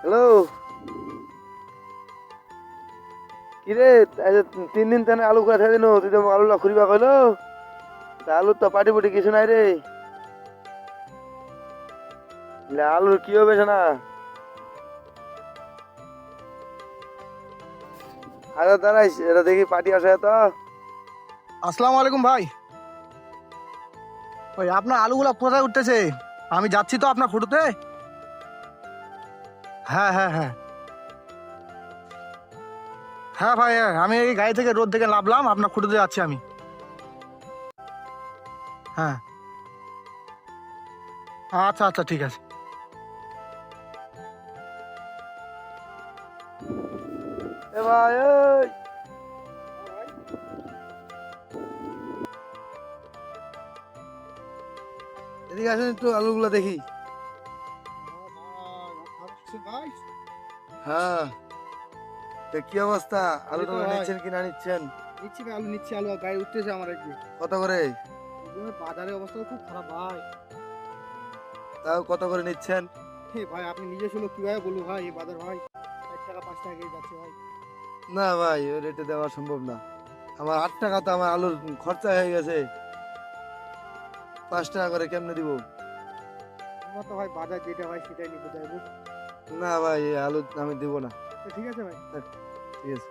Hello, কিরে? 3 দিন তেনে আলু কাটা দিন, তুই তো আলু না খুঁড়িবা কইলো। তা আলুর তো পাটি পুটি কিছু নাই রে। আলুর কি হবে না? আরে দাঁড়াইস, এটা দেখি পাটি আসে তো। আসসালামু আলাইকুম ভাই। ওই আপনার আলুগুলা কোথায় উঠতেছে? আমি যাচ্ছি তো আপনার ফুটোতে। হ্যাঁ হ্যাঁ হ্যাঁ হ্যাঁ ভাই, হ্যাঁ আমি এই গাড়ি থেকে রোড থেকে নামলাম, আপনার ফুটোতে যাচ্ছি আমি। হ্যাঁ, আচ্ছা আচ্ছা ঠিক আছে। এ ভাই এই, এদিকে আসেন একটু, আলুগুলা দেখি। হ্যাঁ, তা কি অবস্থা? আলু এই তো টালু ভাই। নিচ্ছেন কি না নিচ্ছেন? নিচ্ছি ভাই, আলু নিচ্ছি, আলু গাড়ি উঠতেছে আমার একটু। কত করে? বাজারের অবস্থা খুব খারাপ ভাই। তাও কত করে নিচ্ছেন? হে ভাই, আপনি নিজে শুনো কিভাবে বলবো ভাই, এই বাজার ভাই 4 টাকা 5 টাকা কেজি যাচ্ছে ভাই। না ভাই, ওই রেটে দেওয়া সম্ভব না। আমার 8 টাকা তো আমার আলুর খরচা হয়ে গেছে। 5 টাকা করে কেমনে দিব? আমরা তো ভাই বাজার যেটা ভাই সেটাই নিতে চাইবো। না ভাই, এই আলু আমি দিব না। তো ঠিক আছে ভাই। ঠিক আছে।